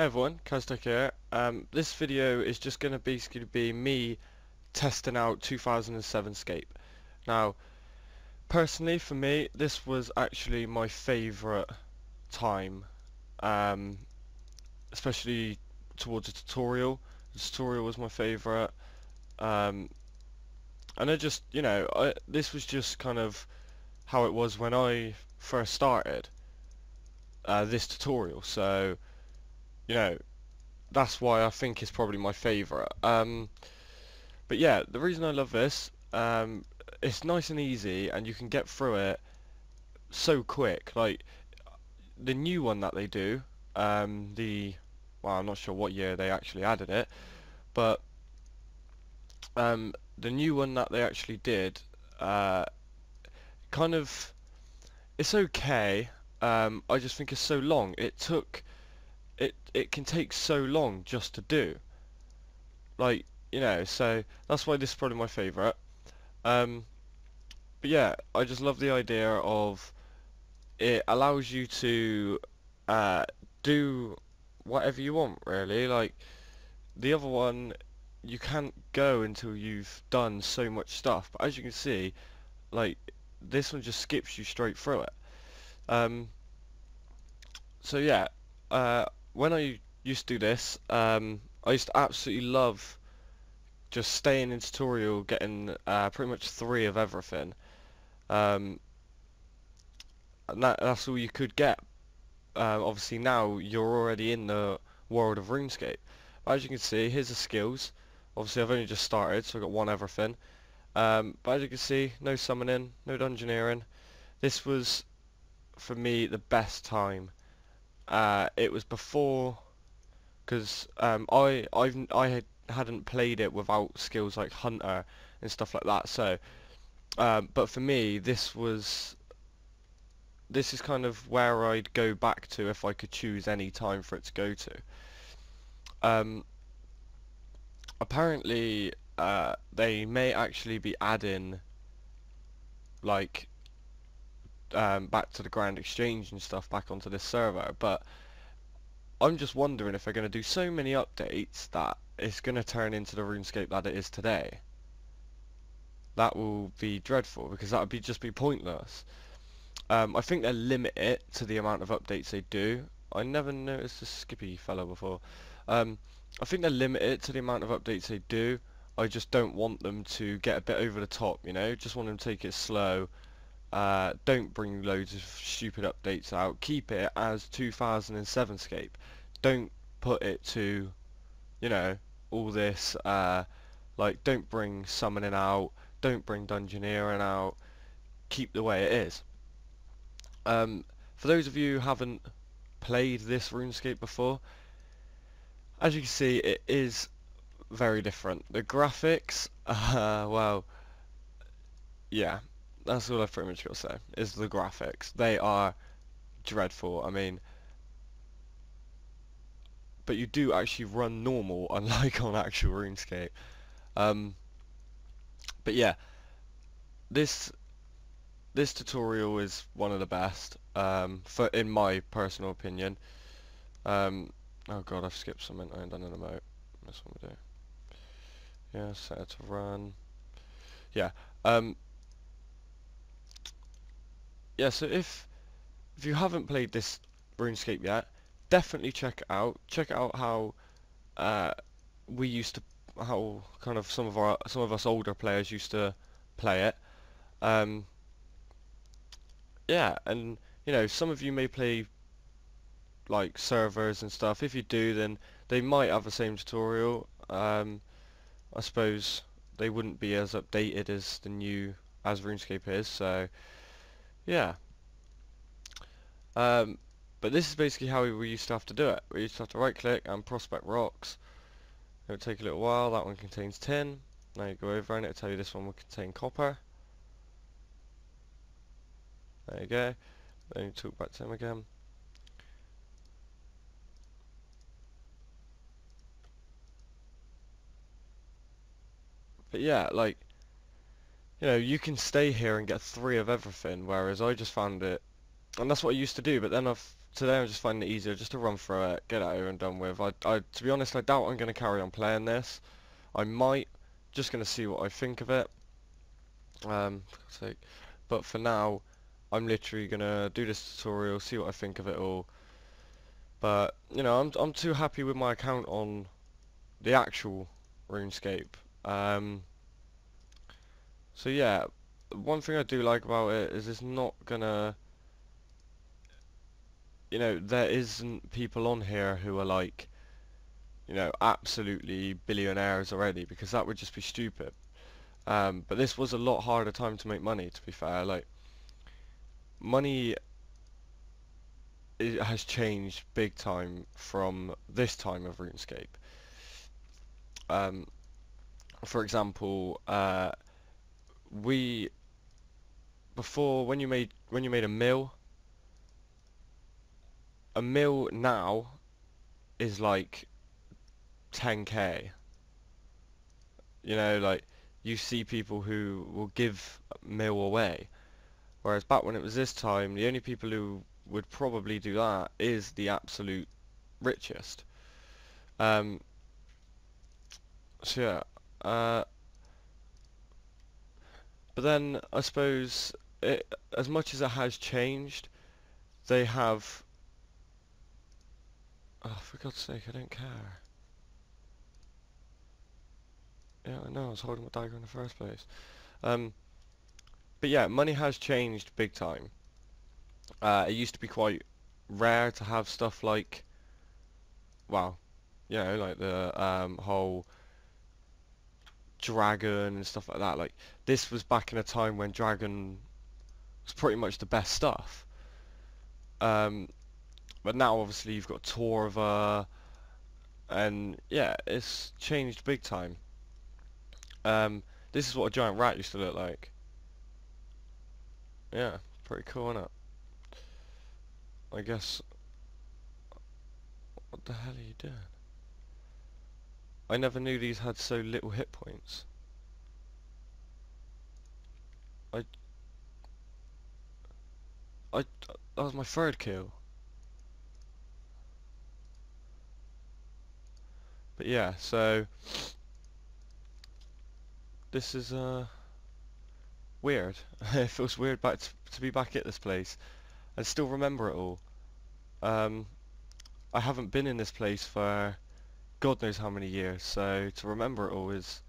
Hey everyone, Caztec here. This video is just going to basically be me testing out 2007Scape. Now, personally for me, this was actually my favourite time, um, especially towards a tutorial. The tutorial was my favourite, and I just, this was just kind of how it was when I first started this tutorial. So, you know, that's why I think it's probably my favourite. But yeah, the reason I love this, it's nice and easy, and you can get through it so quick. Like the new one that they do, well, I'm not sure what year they actually added it, but the new one that they actually did, kind of, it's okay. I just think it's so long. It can take so long just to do. Like, so that's why this is probably my favourite. Um, but yeah, I just love the idea of it allows you to uh, do whatever you want, really. Like the other one, you can't go until you've done so much stuff. But as you can see, like this one just skips you straight through it. Um, so yeah, when I used to do this, I used to absolutely love just staying in tutorial, getting pretty much 3 of everything. Um, and that's all you could get. Obviously now you're already in the world of RuneScape. As you can see, here's the skills. Obviously I've only just started, so I've got 1 everything. But as you can see, no summoning, no dungeoneering. This was, for me, the best time. It was before, because hadn't played it without skills like Hunter and stuff like that. So, but for me, this is kind of where I'd go back to if I could choose any time for it to go to. Apparently, they may actually be adding like back to the Grand Exchange and stuff back onto this server, but I'm just wondering if they're going to do so many updates that it's going to turn into the RuneScape that it is today. That will be dreadful, because that would just be pointless. I think they limit it to the amount of updates they do. I never noticed a Skippy fellow before. I think they limit it to the amount of updates they do. I just don't want them to get a bit over the top, Just want them to take it slow. Don't bring loads of stupid updates out. Keep it as 2007Scape. Don't put it to, all this, like, don't bring summoning out. Don't bring dungeoneering out. Keep the way it is. For those of you who haven't played this RuneScape before, as you can see, it is very different. The graphics, well, yeah, that's all I've pretty much got to say, is the graphics. They are dreadful. I mean, but you do actually run normal, unlike on actual RuneScape. But yeah, this tutorial is one of the best, in my personal opinion. Oh god, I've skipped something. I ain't done an emote. That's what we do. Yeah, set it to run. Yeah. Yeah, so if you haven't played this RuneScape yet, definitely check it out. Check out how we used to, how kind of some of us older players used to play it. Yeah, and some of you may play like servers and stuff. If you do, then they might have the same tutorial. I suppose they wouldn't be as updated as as RuneScape is. So yeah. But this is basically how we used to have to do it. We used to have to right click and prospect rocks. It would take a little while. That one contains tin. Now you go over and it'll tell you this one will contain copper. There you go. Then you talk back to him again. But yeah, like, you can stay here and get 3 of everything, whereas I just found it, and that's what I used to do, but then I've today I'm just finding it easier just to run through it, get it over and done with. To be honest, I doubt I'm going to carry on playing this. I might, just going to see what I think of it. For God's sake. But for now, I'm literally going to do this tutorial, see what I think of it all. But, you know, I'm too happy with my account on the actual RuneScape. So yeah, one thing I do like about it is it's not gonna, you know, there isn't people on here who are like, you know, absolutely billionaires already, because that would just be stupid. But this was a lot harder time to make money, to be fair. Like, money has changed big time from this time of RuneScape. Um, for example, we before when you made a mil now is like 10k. You know, like you see people who will give mil away, whereas back when it was this time, the only people who would probably do that is the absolute richest. Um, so yeah, but then I suppose as much as it has changed, they have. Oh, for God's sake, I don't care. Yeah, I know, I was holding my dagger in the first place. Um, but yeah, money has changed big time. It used to be quite rare to have stuff like, well, you know, like the whole dragon and stuff like that. Like, this was back in a time when dragon was pretty much the best stuff. Um, but now obviously you've got Torva, and yeah, it's changed big time. This is what a giant rat used to look like. Yeah, pretty cool, isn't it? I guess. What the hell are you doing? I never knew these had so little hit points. I, I, that was my third kill. But yeah, so this is weird. It feels weird to be back at this place and still remember it all. Um, I haven't been in this place for God knows how many years, so to remember it all is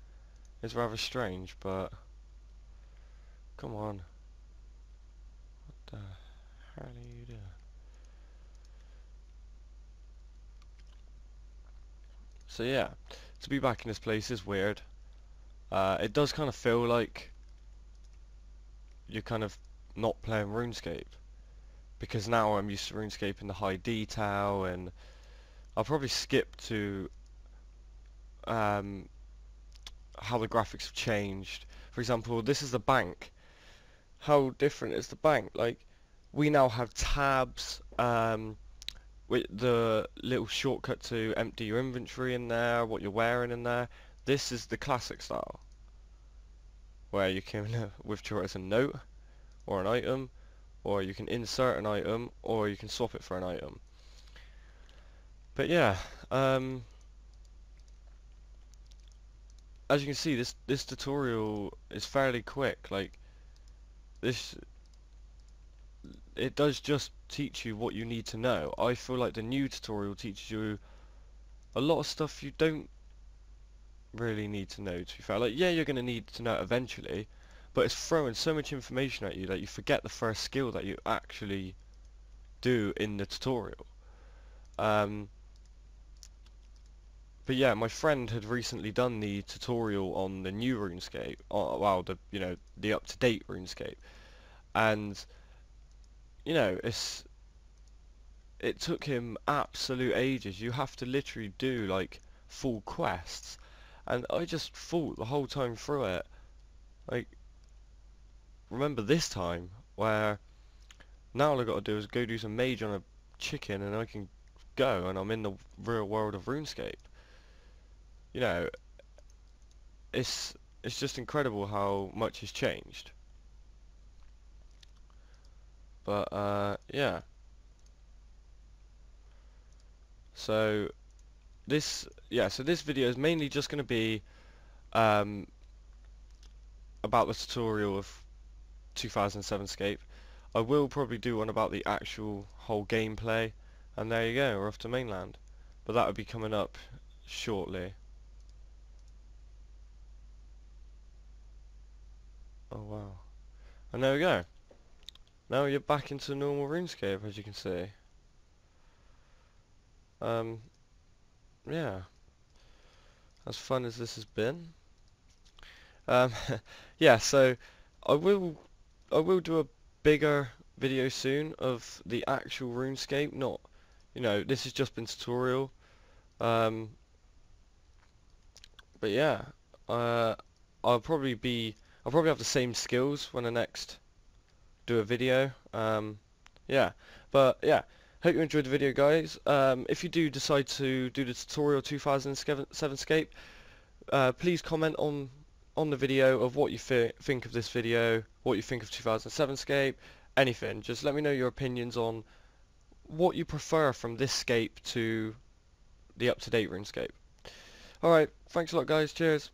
rather strange. But come on, what the hell are you doing? So yeah, to be back in this place is weird. It does kind of feel like you're kind of not playing RuneScape, because now I'm used to RuneScape in the high detail, and I'll probably skip to how the graphics have changed. For example, this is the bank. How different is the bank? Like, we now have tabs with the little shortcut to empty your inventory in there, what you're wearing in there. This is the classic style, where you can withdraw as a note or an item, or you can insert an item, or you can swap it for an item. But yeah, as you can see, this tutorial is fairly quick. Like, this, it does just teach you what you need to know. I feel like the new tutorial teaches you a lot of stuff you don't really need to know, to be fair. Like, yeah, you're going to need to know it eventually, but it's throwing so much information at you that you forget the first skill that you actually do in the tutorial. But yeah, my friend had recently done the tutorial on the new RuneScape, well, the, you know, the up-to-date RuneScape, and you know, it took him absolute ages. You have to literally do like full quests, and I just thought the whole time through it, like, remember this time where now all I got to do is go do some mage on a chicken, and I can go, and I'm in the real world of RuneScape. You know, it's just incredible how much has changed. But yeah, So so this video is mainly just going to be um, about the tutorial of 2007Scape. I will probably do one about the actual whole gameplay, and there you go, we're off to mainland. But that will be coming up shortly. Oh wow. And there we go. Now you're back into normal RuneScape, as you can see. Yeah, as fun as this has been. Um, yeah, so I will I will do a bigger video soon of the actual RuneScape. Not, this has just been tutorial. Um, but yeah, uh, I'll probably have the same skills when I next do a video. Yeah, but yeah, hope you enjoyed the video, guys. If you do decide to do the tutorial 2007Scape, please comment on the video of what you think of this video, what you think of 2007Scape, anything. Just let me know your opinions on what you prefer from this scape to the up-to-date RuneScape. Alright, thanks a lot, guys. Cheers.